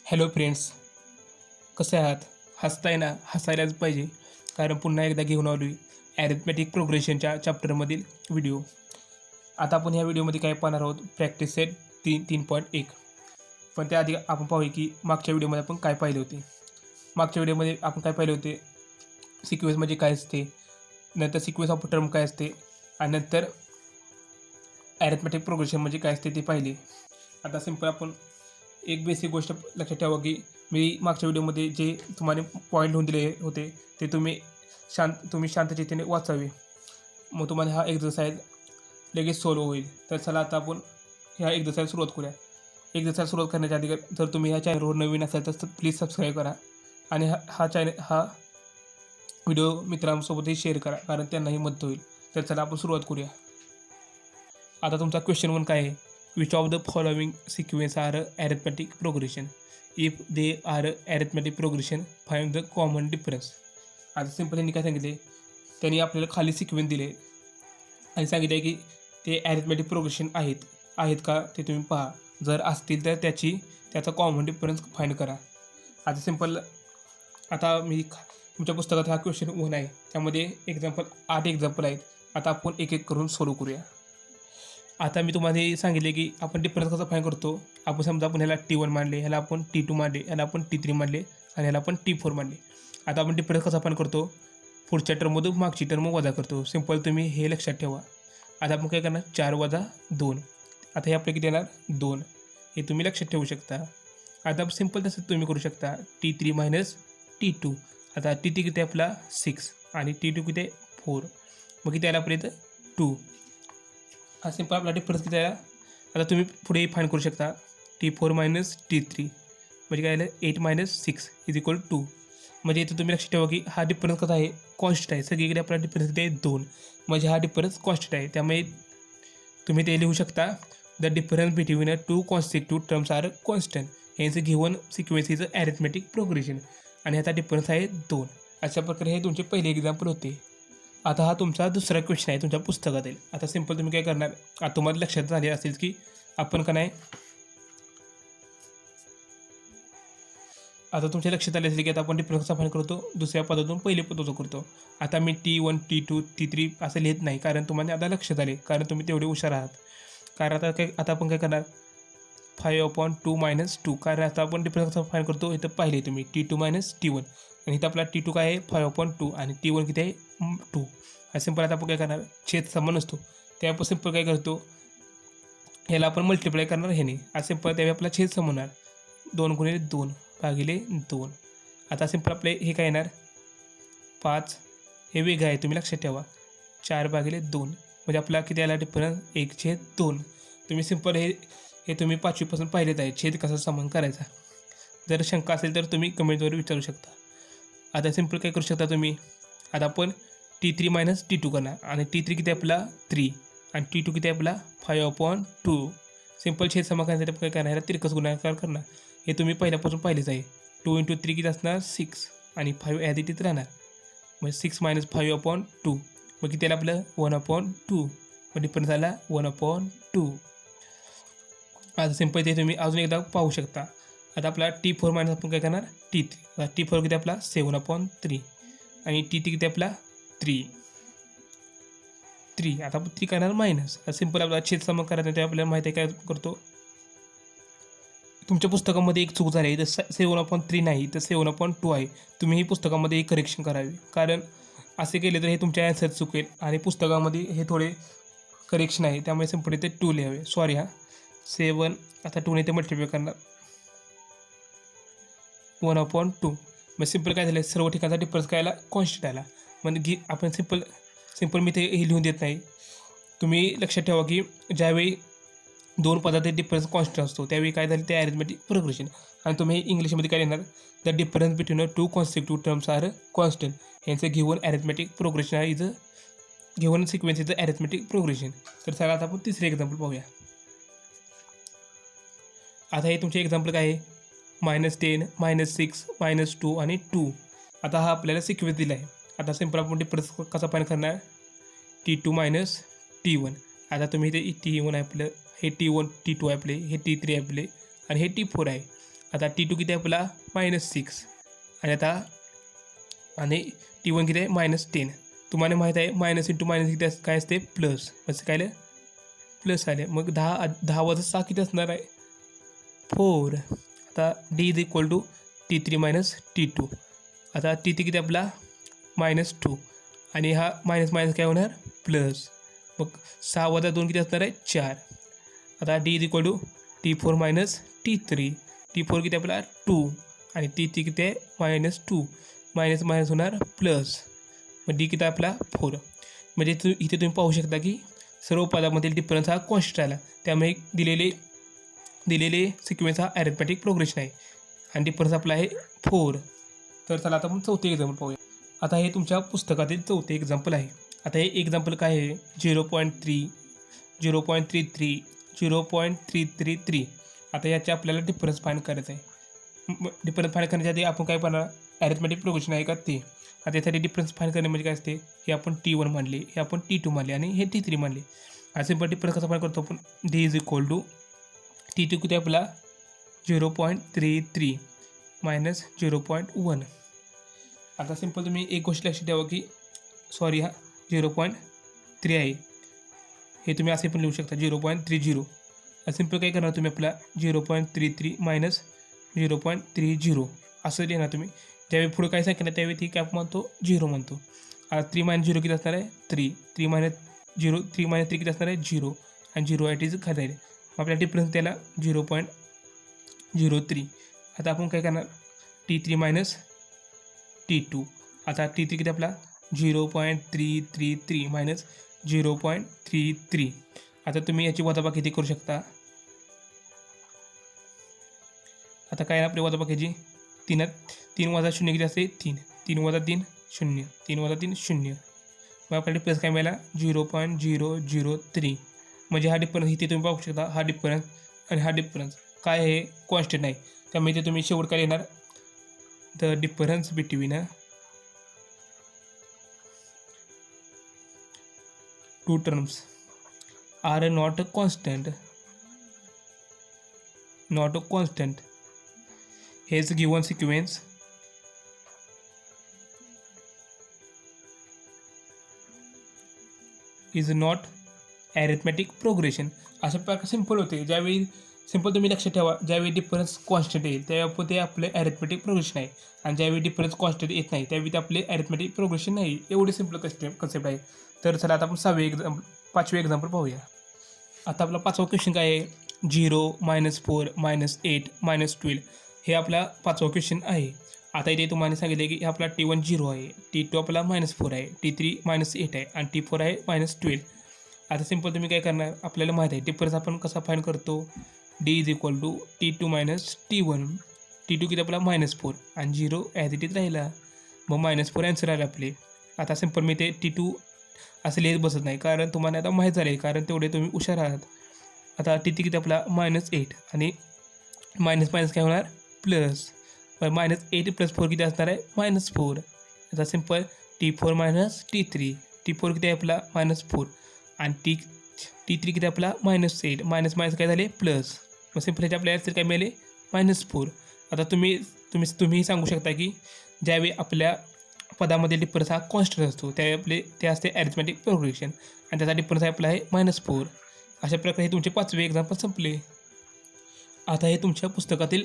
Hello friends, कसे आहात? हसताय ना? हसायलाच पाहिजे, कारण पुन्हा एकदा घेऊन आलो आहे ॲरिथमॅटिक प्रोग्रेशनच्या चॅप्टरमधील व्हिडिओ. आता आपण ह्या व्हिडिओमध्ये काय पाहणार आहोत? Practice set 3.1. पण त्याआधी आपण पाहूया की मागच्या व्हिडिओमध्ये आपण काय पाहिले होते. मागच्या व्हिडिओमध्ये आपण काय पाहिले होते? सिक्वेन्स म्हणजे काय असते, नंतर सिक्वेन्स ऑफ टर्म काय असते, आणि नंतर ॲरिथमॅटिक प्रोग्रेशन म्हणजे काय असते ते पाहिले. आता सिंपल आपण एक बेसिक गोष्ट लक्षात ठेवा की मी मागच्या व्हिडिओमध्ये जे तुम्हाला पॉईंट लिहून दिले होते ते तुम्ही शांत चित्ताने वाचावे. मग तुम्हाला हा एक्झरसाइज लगेच सोल्व होईल. तर चला आता आपण ह्या एक्झरसाइज सुरुवात करूया. एक्झरसाइज सुरुवात करण्याच्या आधी जर तुम्ही ह्या चॅनलवर नवीन असाल तर प्लीज सबस्क्राईब करा आणि हा व्हिडिओ मित्रांसोबतही शेअर करा, कारण त्यांनाही मदत होईल. तर चला आपण सुरुवात करूया. आता तुमचा क्वेश्चन 1 काय आहे? Which of the following sequence are arithmetic progression? If they are arithmetic progression, find the common difference. आता सिम्पल यांनी काय सांगितले? त्यांनी आपल्याला खाली सिक्वेन्स दिले आणि सांगितले की ते ॲरिथमॅटिक प्रोग्रेशन आहेत का ते तुम्ही पहा. जर असतील तर त्याचा कॉमन डिफरन्स फाइंड करा. आता सिम्पल आता मी तुमच्या पुस्तकात हा क्वेश्चन 1 आहे, त्यामध्ये 8 एक्झाम्पल आहेत. आता आपण एक एक करून सोल्व करूया. आता मी तुम्हाला सांगितले की आपण डिफरन्स कसा फाईंड करतो. आपण समजा आपण ह्याला T1 मानले, ह्याला आपण T2 मानले, ह्याला आपण T3 मानले आणि ह्याला आपण T4 मानले. आता आपण डिफरन्स कसा फाईंड करतो? पुढच्या टर्ममधून मागची टर्म वजा करतो. सिंपल तुम्ही हे लक्षात ठेवा. आता आपण काय करणार? 4 वजा 2. आता हे आपलं किती येणार? 2. हे तुम्ही लक्षात ठेवू शकता. आता सिंपल तसं तुम्ही करू शकता. T3 minus T2. आता T3 किती आपला 6 आणि T2 किती 4. मग किती आला आपल्या इथं 2. हा सिंपल आपला डिफरन्स किती आहे. आता तुम्ही पुढे फाईंड करू शकता. T4 मायनस T3 म्हणजे काय आलं? 8 मायनस 6 इज इक्वल 2. म्हणजे इथं तुम्ही लक्षात ठेवा की हा डिफरन्स कसा आहे? कॉन्स्टंट आहे. सगळीकडे आपला डिफरन्स किती आहे? 2. म्हणजे हा डिफरन्स कॉन्स्टंट आहे. त्यामुळे तुम्ही ते लिहू शकता, the difference between 2 consecutive terms are constant. यांचं given sequence is arithmetic progression आणि ह्याचा डिफरन्स आहे 2. अशा प्रकारे हे तुमचे पहिले एक्झाम्पल होते. आता हा तुमचा दुसरा क्वेश्चन आहे तुमच्या पुस्तकातील. आता सिंपल तुम्ही काय करणार? आता तुम्हाला लक्षात आले असेल की आपण का नाही, आता तुमच्या लक्षात आले असेल की आता आपण डिफरन्स कसा फाईंड करतो? दुसऱ्या पदातून पहिल्या पदातून करतो. आता मी T1 T2 T3 असं लिहित नाही, कारण तुम्हाला आता लक्षात आले, कारण तुम्ही तेवढे हुशार आहात. कारण आता आपण काय करणार? 5/2 मायनस 2. कारण आता आपण डिफरन्स कसा फाईंड करतो इथं पाहिले तुम्ही. T2 मायनस T1 आणि इथं आपला T2 काय आहे? 5/2 आणि T1 किती आहे? 2. हा सिंपल आता आपण काय करणार? छेद समान असतो त्या आपण सिंपल काय करतो? ह्याला आपण मल्टिप्लाय करणार ह्याने. आज सिंपल त्यावेळी आपला छेद सम होणार 2 गुणिले 2 भागिले 2. आता सिंपल आपले हे काय येणार? 5. हे वेगळं आहे, तुम्ही लक्षात ठेवा. 4/2 म्हणजे आपला किती आला डिफरन्स? 1/2. तुम्ही सिंपल हे तुम्ही 5वीपासून पाहिलेच आहे, छेद कसा समान करायचा. जर शंका असेल तर तुम्ही कमेंटवर विचारू शकता. आता सिंपल काय करू शकता तुम्ही? आता आपण T3 मायनस T2 करणार आणि T3 किती आपला 3 आणि T2 किती आपला 5/2. सिंपल छेद समान करण्यासाठी आपण काय करणार? ह्याला तिरकस गुणाकार करणार. हे तुम्ही पहिल्यापासून पाहिलेच आहे. 2 × 3 किती असणार? 6 आणि 5 ॲज इट इज राहणार. मग 6 मायनस 5/2 मग किती आलं आपलं? 1/2. मग डिफरन्स आला 1/2. आता सिंपल ते तुम्ही अजून एकदा पाहू शकता. आता आपला T4 मायनस आपण काय करणार? T3. आता T4 किती आपला? 7/3 आणि T3 किती आपला? 3. आता आपण 3 करणार मायनस. सिंपल आपला छेद सम करायचा ते आपल्याला माहिती आहे काय करतो. तुमच्या पुस्तकामध्ये एक चूक झाली आहे, तर 7/3 नाही तर 7/2 आहे. तुम्ही ही पुस्तकामध्ये एक करेक्शन करावी, कारण असे केले तर हे तुमच्या ॲन्सर चुकेल आणि पुस्तकामध्ये हे थोडे करेक्शन आहे, त्यामुळे सिंपल इथे 2 लिहावे. सॉरी 7. आता 2 ने ते मल्टिप्लाय करणार 1/2. मग सिंपल काय झालं? सर्व ठिकाणचा डिफरन्स काय आला? कॉन्स्टंट आला. म्हणजे आपण सिंपल मी ते हे लिहून देत नाही. तुम्ही लक्षात ठेवा की ज्यावेळी 2 पदात डिफरन्स कॉन्स्टंट असतो त्यावेळी काय झालं? ते ॲरिथमॅटिक प्रोग्रेशन. आणि तुम्ही इंग्लिशमध्ये काय लिहिणार? The difference between 2 consecutive terms are constant. यांचं given arithmetic progression is given sequence is arithmetic progression. तर चला आता आपण तिसरे एक्झाम्पल पाहूया. आता हे तुमचे एक्झाम्पल काय आहे? -10 -6 -2 आणि 2. आता हा आपल्याला सिक्वेन्स दिला आहे. आता सिंपल आपण डिफरन्स कसा फाईंड करणार? T2 minus T1. आता तुम्ही इथे T1 आहे आपलं, हे T1 T2 आहे आपले, हे T3 आहे आपले आणि हे T4 आहे. आता T2 किती आहे आपला -6 आणि आता आणि T1 किती आहे -10. तुम्हाला माहीत आहे मायनस इंटू मायनस किती काय असते प्लस, कसं काय प्लस आले. मग 10 वजा 6 किती असणार आहे 4. आता D is equal to T3 minus T2. आता T3 किती आपला -2 आणि हा मायनस मायनस काय होणार प्लस. मग 6 वजा 2 किती असणार आहे 4. आता D is equal to T4 minus T3. T4 किती आपला 2 आणि T3 किती आहे -2. मायनस मायनस होणार प्लस. मग D किती आपला 4. म्हणजे इथे तुम्ही पाहू शकता की सर्व पदामधील डिफरन्स हा कॉन्स्टंट आला. त्यामुळे दिलेले सिक्वेन्स हा ॲरिथमॅटिक प्रोग्रेशन आहे आणि डिफरन्स आपला आहे 4. तर चला आता आपण चौथे एक्झाम्पल पाहूया. आता हे तुमच्या पुस्तकातील चौथे एक्झाम्पल आहे. आता हे एक्झाम्पल काय आहे 0.3, 0.33, 0.333. आता याचे आपल्याला डिफरन्स फाइंड करायचं आहे. डिफरन्स फाइंड करण्याच्या आधी आपण काय पाहणार ॲरिथमॅटिक प्रोग्रेशन आहे का ते. आता यासाठी डिफरन्स फाइंड करणे म्हणजे काय असते, हे आपण T1 मानले, हे आपण T2 मानले आणि हे T3 मानले. हा सिम्पल डिफरन्स कसा फाइंड करतो आपण D is equal to T2 किती आपला 0.33 मायनस 0.1. आता सिम्पल तुम्ही एक गोष्ट लक्षात ठेवा की सॉरी हा 0.3 आहे, हे तुम्ही असे पण लिहू शकता 0.30. सिम्पल काय करणार तुम्ही आपला 0.33 मायनस 0.30 असं लिहिणार तुम्ही. ज्यावेळी पुढे काय सांगितलं त्यावेळी ती काय म्हणतो 0 म्हणतो. आता 3 मायनस 0 किती असणार आहे 3. 3 मायनस 3 किती असणार आहे 0 आणि 0 इज खाली आहे. मग आपल्याला डिफरन्स त्याला 0.03. आता आपण काय करणार T3 मायनस T2. आता T3 किती आपला 0.333 मायनस 0.33. आता तुम्ही याची वजाबाकी किती करू शकता. आता काय आपली वजाबाकीची 3 वजा 0 किती असते 3. 3 वजा 3 0. 3 वजा 3 0. मग आपल्याला प्लस काय मिळाला 0.003. म्हणजे हा डिफरन्स इथे तुम्ही पाहू शकता. हा डिफरन्स आणि हा डिफरन्स काय आहे कॉन्स्टंट आहे. त्यामुळे इथे तुम्ही शेवट काय येणार the difference between two terms are not constant hence given sequence is not arithmetic progression. अशा प्रकारे सिम्पल होते. ज्यावेळी सिम्पल तुम्ही लक्षात ठेवा ज्यावेळी डिफरन्स कॉन्स्टंट येईल त्यावेळी आपण ते आपले ॲरिथमॅटिक प्रोग्रेशन आहे आणि ज्यावेळी डिफरन्स कॉन्स्टंट येत नाही त्यावेळी ते आपले ॲरिथमॅटिक प्रोग्रेशन नाही. एवढे सिम्पल कन्सेप्ट आहे. तर चला आता आपण 5वे एक्झाम्पल पाहूया. आता आपला 5वा क्वेश्चन काय आहे 0, -4, -8, -12. हे आपला 5वा क्वेश्चन आहे. आता इथे तुम्हाला सांगितले की आपला T1 0 आहे, T2 आपला -4 आहे, T3 -8 आहे आणि T4 आहे -12. आता सिम्पल तुम्ही काय करणार आपल्याला माहीत आहे डिफरन्स आपण कसा फाइंड करतो D is equal to T2 minus T1. T2 किती आपला -4 आणि 0 ॲज इट इज राहिला. मग -4 आन्सर आले आपले. आता सिम्पल मी ते T2 असं लिहित बसत नाही कारण तुम्हाला आता माहीत झाले कारण तेवढे तुम्ही हुशार आहात. आता T3 किती आपला -8 आणि मायनस मायनस काय होणार प्लस. -8 + 4 किती असणार आहे -4. आता simple T4 minus T3. T4 किती आहे आपला -4 आणि T3 किती आपला -8. मायनस मायनस काय झाले प्लस. मग सिम्पल ह्याच्या आपल्या आन्सर काय मिळाले -4. आता तुम्ही सांगू शकता की ज्यावेळी आपल्या पदामध्ये डिफरन्स हा कॉन्स्टंट असतो त्यावेळी ते असते ॲरिथमॅटिक प्रोग्रेशन आणि त्याचा डिफरन्स आहे आपला आहे -4. अशा प्रकारे हे तुमचे 5वे एक्झाम्पल संपले. आता हे तुमच्या पुस्तकातील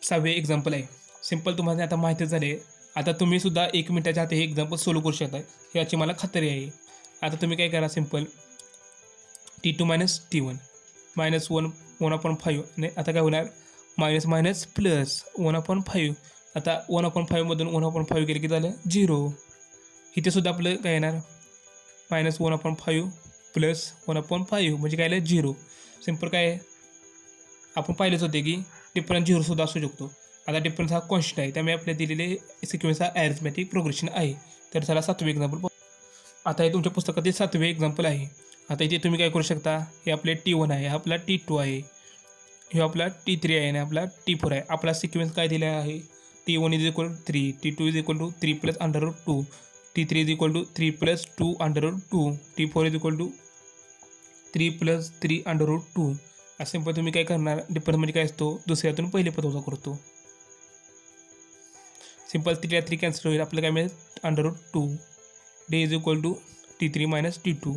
6वे एक्झाम्पल आहे. सिम्पल तुम्हाला आता माहितीच झाले. आता तुम्हीसुद्धा 1 मिनिटाच्या आत हे एक्झाम्पल सोल्व करू शकता याची मला खात्री आहे. आता तुम्ही काय करा सिम्पल T2 मायनस T1 -1/5 आणि आता काय होणार मायनस मायनस प्लस 1/5. आता 1/5 मधून 1/5 केले की झालं 0. इथे सुद्धा आपलं काय येणार -1/5 प्लस 1/5 म्हणजे काय आलं 0. सिम्पल काय आहे आपण पाहिलेच होते की डिफरन्स 0 सुद्धा असू शकतो. आता डिफरन्स हा कॉन्स्टंट आहे त्यामुळे आपल्या दिलेले सिक्वेन्स हा ॲरिथमॅटिक प्रोग्रेशन आहे. तर चला 7वे एक्झाम्पल पाहू. आता हे तुमच्या पुस्तकातील 7वे एक्झाम्पल आहे. आता इथे तुम्ही काय करू शकता हे आपले T1 आहे, हा आपला T2 आहे, हे आपला T3 आहे आणि आपला T4 आहे. आपला सिक्वेन्स काय दिला आहे T1 is equal to 3, T2 is equal to 3 + √2, T3 is equal to 3 + 2 √2, T4 is equal to 3 + 3 √2 असं सिंपल तुम्ही काय करणार, डिफरन्स म्हणजे काय असतो, दुसऱ्यातून पहिले पद वजा करतो. सिंपल 3 कॅन्सल होईल, आपल्याला काय मिळेल √2 d is equal to T3 minus T2.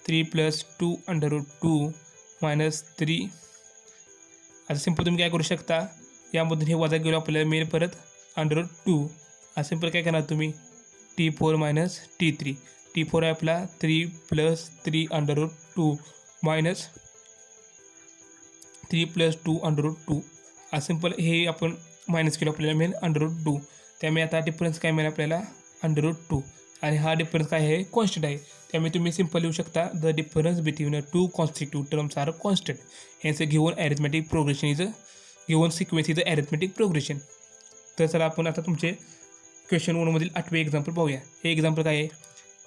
3 + 2 √2 minus 3. आता सिंपल तुम्ही काय करू शकता, यामधून हे वजा केलं आपल्याला मिळेल परत √2. असं सिंपल काय करणार तुम्ही, T4 मायनस T3. T4 आहे आपला 3 + 3 √2 मायनस 3 + 2 √2. असं सिंपल हे आपण मायनस केलं आपल्याला मिळेल √2. त्यामुळे आता डिफरन्स काय मिळेल आपल्याला √2. आणि हा डिफरन्स काय आहे, कॉन्स्टंट आहे. त्यामुळे तुम्ही सिंपल लिहू शकता the difference between 2 constitute terms are constant. Hence given arithmetic progression is given sequence is arithmetic progression. तर चला आपण आता तुमचे क्वेश्चन 1मधील 8वे एक्झाम्पल पाहूया. हे एक्झाम्पल काय आहे,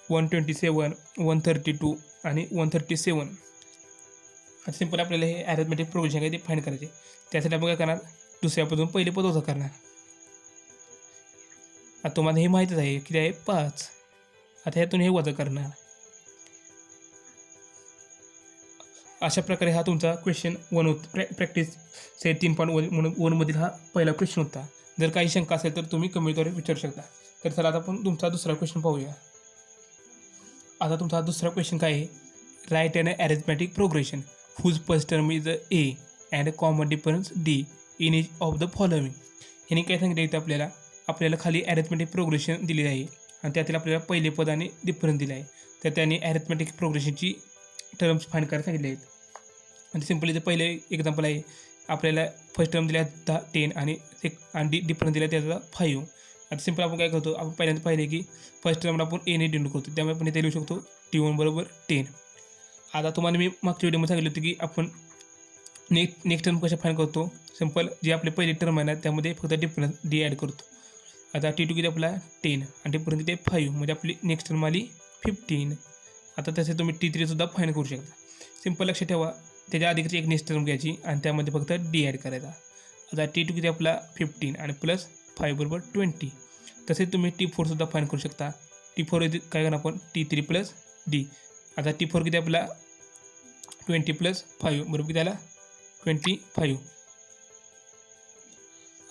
127, 132 आणि 137. आता सिंपल आपल्याला हे ॲरिथमॅटिक प्रोग्रेशन काय ते फाइंड करायचे. त्यासाठी आपण काय करणार, दुसऱ्यापासून पहिले पद वजा करणार. आता तुम्हाला हे माहीतच आहे किती आहे 5. आता ह्यातून हे वजा करणार. अशा प्रकारे हा तुमचा क्वेश्चन 1 होता. प्रॅक्टिस सेट 3.1मधील हा पहिला क्वेश्चन होता. जर काही शंका असेल तर तुम्ही कमेंटद्वारे विचारू शकता. तर चला आता आपण तुमचा दुसरा क्वेश्चन पाहूया. आता तुमचा दुसरा क्वेश्चन काय आहे, write an arithmetic progression whose first term is A and common difference D in each of the following. ह्याने काय सांगितलं इथं आपल्याला खाली ॲरिथमॅटिक प्रोग्रेशन दिलेली आहे आणि त्यातील आपल्याला पहिले पद आणि डिफरन्स दिले आहे. तर त्यांनी ॲरिथमॅटिक प्रोग्रेशनची टर्म्स फाइंड करायला सांगितले आहेत. आणि सिंपल इथे पहिले एक्झाम्पल आहे, आपल्याला फर्स्ट टर्म दिल्या 10 आणि डिफरन्स दिला त्याचा 5. आता सिंपल आपण काय करतो, आपण पहिल्यांदा पाहिले की फर्स्ट टर्मला आपण एने डिनोट करतो, त्यामुळे आपण इथे लिहू शकतो T1 बरोबर 10. आता तुम्हाला मी मागच्या व्हिडिओमध्ये सांगितलं होतं की आपण नेक्स्ट टर्म कशा फाइंड करतो. सिंपल जे आपले पहिले टर्म आहे ना त्यामध्ये फक्त डिफरन्स D ॲड करतो. आता T2 किती आपला 10 आणि डिफरन्स किती 5, म्हणजे आपली नेक्स्ट टर्म आली 15. आता तसे तुम्ही T3 सुद्धा फाइंड करू शकता. सिंपल लक्षात ठेवा, त्याच्या आधीची एक नेक्स्ट टर्म घ्यायची आणि त्यामध्ये फक्त D ॲड करायचा. आता T2 किती आपला 15 आणि प्लस 5 बरोबर 20. तसेच तुम्ही T4 सुद्धा फाइंड करू शकता. T4 काय करणार आपण T3 + D. आता T4 किती आपला 20 + 5 बरोबर त्याला 25.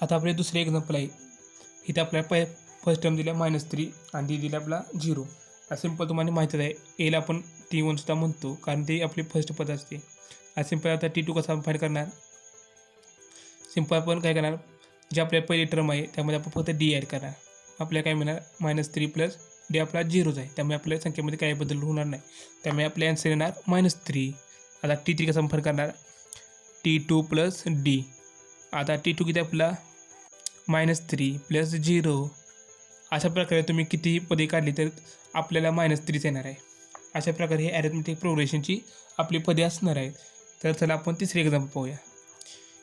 आता आपले दुसरे एक्झाम्पल आहे, इथे आपल्याला फर्स्ट टर्म दिला -3 आणि D दिला आपला 0. सिंपल तुम्हाला माहितीच आहे, एला आपण T1 सुद्धा म्हणतो कारण ते आपली फर्स्ट पद असते. सिंपल आता T2 कसा फाइंड करणार, सिंपल आपण काय करणार, जे आपल्या पहिली टर्म आहे त्यामध्ये आपण फक्त D ॲड करणार. आपल्याला काय मिळणार -3 + D आपला 0च आहे, त्यामुळे आपल्या संख्येमध्ये काही बदल होणार नाही. त्यामुळे आपले आन्सर येणार -3. आता T3 कसा फाइंड करणार, T2 + D. आता T2 किती आपला -3 + 0. अशा प्रकारे तुम्ही कितीही पदे काढली तर आपल्याला -3च येणार आहे. अशा प्रकारे हे ॲरिथमॅटिक प्रोग्रेशनची आपली पदे असणार आहेत. तर चला आपण तिसरे एक्झाम्पल पाहूया.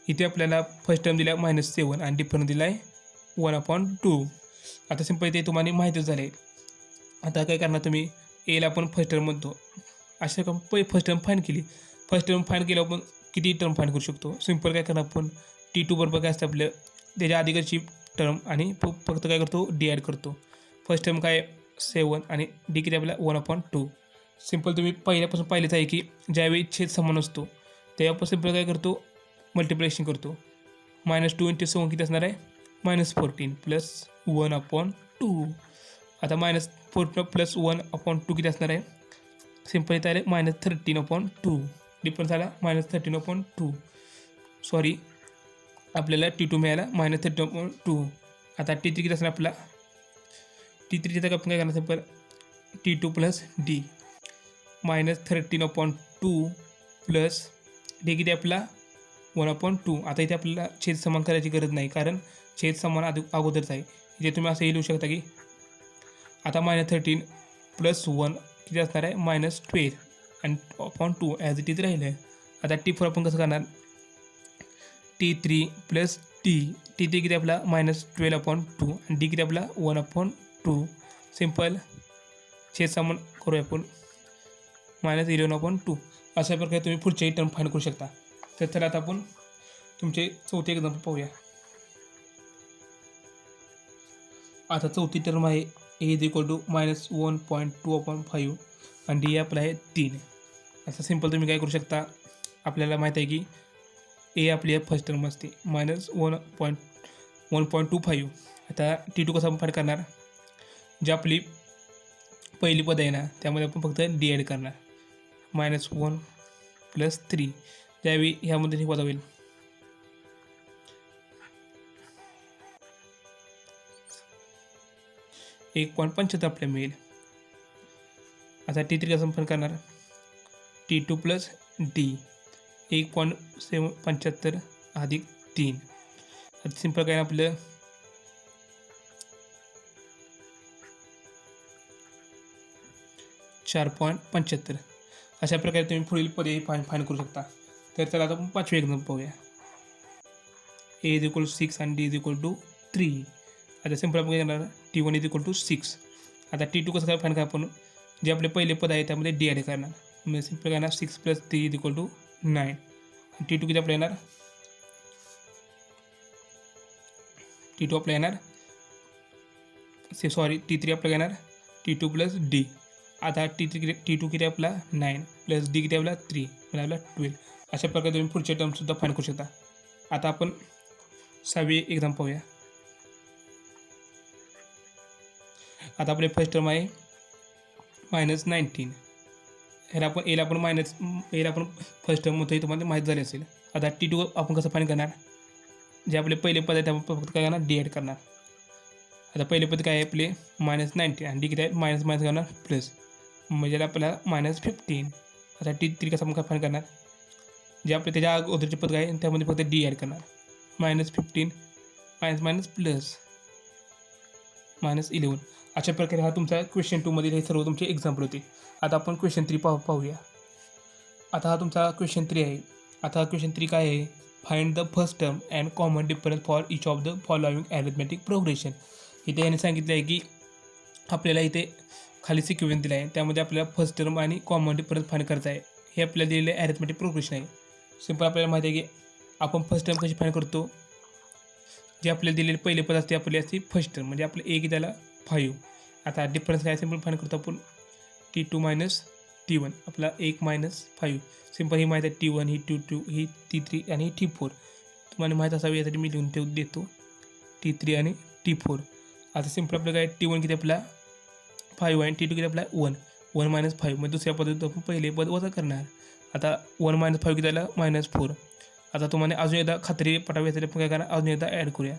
इथे आपल्याला फर्स्ट टर्म दिला -7 आणि डिफरन्स दिला आहे 1/2. आता सिंपल इथे तुम्हाला माहितीच झालं आहे. आता काय करणार तुम्ही, एला आपण फर्स्ट टर्म म्हणतो. अशा फर्स्ट टर्म फाइंड केली. फर्स्ट टर्म फाइंड केल्यावर आपण किती टर्म फाइंड करू शकतो. सिंपल काय करणार आपण T2 बरोबर काय असतं आपलं त्याच्या आधीकडची टर्म आणि फक्त काय करतो D ॲड करतो. फर्स्ट टर्म काय 7 आणि D किती आपल्याला 1/2. सिंपल तुम्ही पहिल्यापासून पाहिलेच आहे की ज्यावेळी छेद समान असतो तेव्हा सिंपल काय करतो मल्टिप्लिकेशन करतो. -2 × 7 किती असणार आहे -14 + 1/2. आता -14 + 1/2 किती असणार आहे, सिंपल इथं आले -13/2. डिफरन्स आला -13/2. सॉरी, आपल्याला T2 मिळाला -13/2. आता T3 किती असणार आपला, T3 चं आपण काय करणार, सिंपल T2 + D -13/2 + D किती आपला 1/2. आता इथे आपल्याला छेद समान करायची गरज नाही कारण छेद समान अगोदरच आहे. इथे तुम्ही असं लिहू शकता की आता -13 + 1 किती असणार आहे -12 आणि /2 ॲज इट इज राहिलं आहे. आता T4 आपण कसं करणार, T3 + D. T3 किती आपला -12/2 आणि D किती आपला 1/2. सिंपल छेद समान करूया आपण -11/2. अशा प्रकारे तुम्ही पुढचेही टर्म फाइंड करू शकता. तर चला आता आपण तुमचे चौथे एक्झाम्पल पाहूया. आता चौथी टर्म आहे A = -1.2/5 आणि D आपला आहे 3. असं सिंपल तुम्ही काय करू शकता, आपल्याला माहीत आहे की ए आपली फर्स्ट टर्म असते -1.1.25. आता T2 कसं आपण फाईंड करणार, जी आपली पहिली पद आहे ना त्यामध्ये आपण फक्त डी ॲड करणार. -1 + 3 त्यावेळी ह्यामध्ये हे पद होईल 1.75 आपल्याला मिळेल. आता T3 कसं आपण करणार, T2 + D 1.75 अधिक 3. आता सिंपल काय आपलं 4.75. अशा प्रकारे तुम्ही पुढील पदे फाईंड करू शकता. तर चला आता आपण 5वे एक्झाम्पल पाहूया. A = 6 आणि D = 3. आता सिंपल आपण काय करणार, T1 = 6. आता T2 कसं काय फाईंड करा, आपण जे आपले पहिले पद आहे त्यामध्ये डी ॲड करणार. म्हणजे सिंपल करणार 6 + 3 = 9. T2 किती आपल्याला येणार, T2 आपल्याला येणार T3 आपल्याला येणार T2 + D. आता T2 किती आपला 9 + D किती आपला 3 म्हणजे आपला 12. अशा प्रकारे तुम्ही पुढचे टर्मसुद्धा फाईंड करू शकता. आता आपण 6वी एक्झाम पाहूया. आता आपले फर्स्ट टर्म आहे -19. ह्याला आपण फर्स्ट टर्म होतं हे तुम्हाला माहीत झाले असेल. आता T2 आपण कसं फाईंड करणार, जे आपले पहिले पद आहे त्यामध्ये फक्त काय करणार, डी ॲड करणार. आता पहिले पद काय आहे आपले -19 आणि डी किती आहे मायनस करणार प्लस, म्हणजे आपल्याला -15. आता T3 कसं आपण काय फाईंड करणार, जे आपले त्याच्या अगोदरचे पद आहे त्यामध्ये फक्त डी ॲड करणार. -15 प्लस -11. अशा प्रकारे हा तुमचा क्वेश्चन 2 मधील हे सर्व तुमचे एक्झाम्पल होते. आता आपण क्वेश्चन 3 पाहूया. आता हा तुमचा क्वेश्चन 3 आहे. आता हा क्वेश्चन 3 काय आहे, find the first term and common difference for each of the following arithmetic progression. इथे याने सांगितलं आहे की आपल्याला इथे खाली सिक्वेन्स दिला आहे, त्यामध्ये आपल्याला फर्स्ट टर्म आणि कॉमन डिफरन्स फाइंड करायचा आहे. हे आपल्याला दिलेलं ॲरिथमेटिक प्रोग्रेशन आहे. सिंपल आपल्याला माहिती आहे की आपण फर्स्ट टर्म कशी फाइंड करतो, जे आपल्याला दिलेले पहिले पद असते आपली असते फर्स्ट टर्म, म्हणजे आपलं एक त्याला 5. आता डिफरन्स काय सिंपल फाइंड करतो आपण T2 - T1 आपला 1 - 5. सिंपल ही माहीत आहे T1 ही T2 ही T3 आणि T4 तुम्हाला माहीत असावी यासाठी मी लिहून देतो T3 आणि T4. आता सिंपल आपलं काय T1 किती आपला 5 आहे, T2 किती आपला 1 - 5 म्हणजे दुसऱ्या पद्धतीत आपण पहिले पद वजा करणार. आता 1 - 5 किती आला -4. आता तुम्हाला अजून एकदा खात्री पटावी यासाठी आपण काय करणार, अजून एकदा ॲड करूया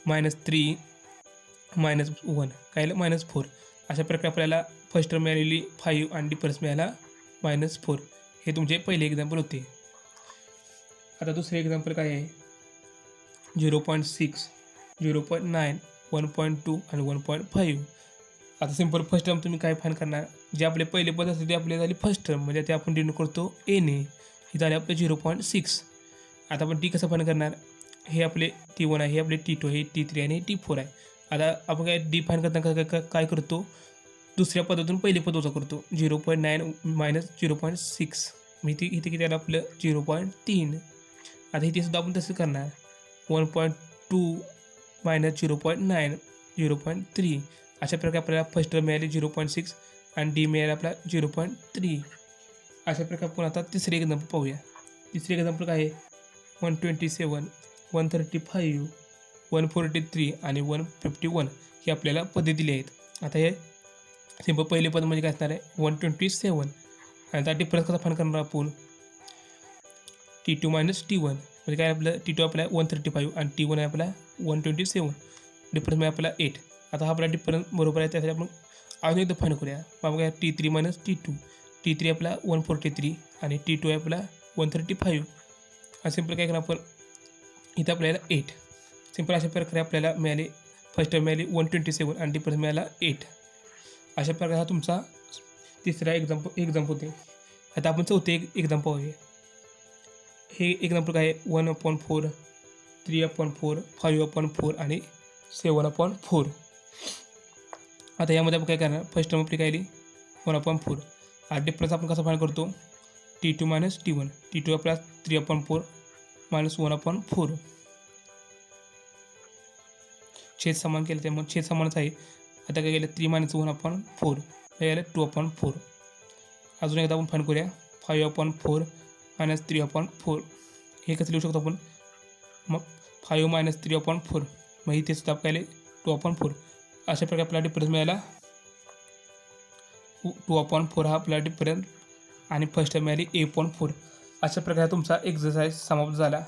-3 - 1 काय आलं -4. अशा प्रकारे आपल्याला फर्स्ट टर्म मिळालेली 5 आणि डिफरन्स मिळाला -4. हे तुमचे पहिले एक्झाम्पल होते. आता दुसरे एक्झाम्पल काय आहे 0.6 0.9 1.2 आणि 1.5. आता सिंपल फर्स्ट टर्म तुम्ही काय फाईंड करणार, जे आपले पहिले पद असते ते आपले झाली फर्स्ट टर्म, म्हणजे ते आपण डिनोट करतो एने. हे झाले आपले 0.6. आता आपण टी कसं फाईंड करणार, हे आपले T1 आहे, हे आपले T2 आहे, T3 आणि T4 आहे. आता आपण काय डी फाईंड करताना काय करतो, दुसऱ्या पदातून पहिले पद वजा करतो 0.9 - 0.6 म्हणजे इथे किती आलं आपलं 0.3. आता इथे सुद्धा आपण तसं करणार 1.2 - 0.9 0.3. अशा प्रकारे आपल्याला फर्स्ट टर्म मिळाली 0.6 आणि डी मिळाला आपला 0.3. अशा प्रकारे आपण आता तिसरे एक्झाम्पल पाहूया. तिसरे एक्झाम्पल काय आहे 127 135 143 आणि 151 हे आपल्याला पदे दिले आहेत. आता हे सिंपल पहिले पद म्हणजे काय असणार आहे 127. आणि आता डिफरन्स कसा फाईंड करणार आपण T2 - T1 म्हणजे काय आपलं T2 आपला 135 आणि T1 आहे आपला 127. डिफरन्स म्हणजे आपला 8. आता हा आपला डिफरन्स बरोबर आहे, त्यासाठी आपण अजून एकदा फाईंड करूया. मग काय T3 - T2 T3 आपला 143 आणि T2 आहे आपला 135. आणि सिंपल काय करणार आपण इथं आपल्याला 8. सिंपल अशा प्रकारे आपल्याला मिळाले फर्स्ट टर्म मिळाली 127 आणि डिफरन्स मिळाला 8. अशा प्रकारे हा तुमचा तिसरा एक्झाम्पल होते. आता आपण चौथे एक्झाम्पल पाहूया. हे एक्झाम्पल काय आहे 1/4 3/4 5/4 आणि 7/4. आता यामध्ये आपण काय करणार, फर्स्ट टर्म आपली काय आली 1/4. हा डिफरन्स आपण कसा फाईंड करतो T2 - T1 T2 आपला 3/4 - 1/4. छेद समान केलं त्यामुळे छेद समानच आहे. आता काय केलं 3 - 1/4 हे आलं 2/4. अजून एकदा आपण फाईंड करूया 5/4 -3/4 हे कसं लिहू शकतो आपण? मग 5 - 3/4 मग इथे सुद्धा आपल्याला 2/4 अशा प्रकारे आपल्याला डिफरन्स मिळाला. 2/4 हा आपला डिफरन्स आणि फर्स्ट टाइम मिळाली A/4. अशा प्रकारे तुमचा एक्झरसाइज समाप्त झाला.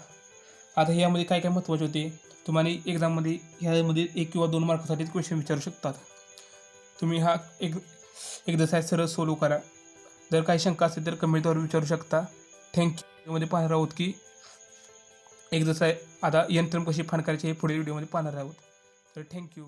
आता यामध्ये काय काय महत्त्वाचे होते तुम्हाला एक्झाममध्ये ह्यामध्ये 1 किंवा 2 मार्कासाठी क्वेश्चन विचारू शकतात. तुम्ही हा एक्झरसाइज सरळ सोल्व करा. जर काही शंका असेल तर कमेंटवर विचारू शकता. थँक्यू. मध्ये पाहणार आहोत की एक्झरसाइज आता यंत्रण कशी फाईंड करायची हे पुढील व्हिडिओमध्ये पाहणार आहोत. तर थँक्यू.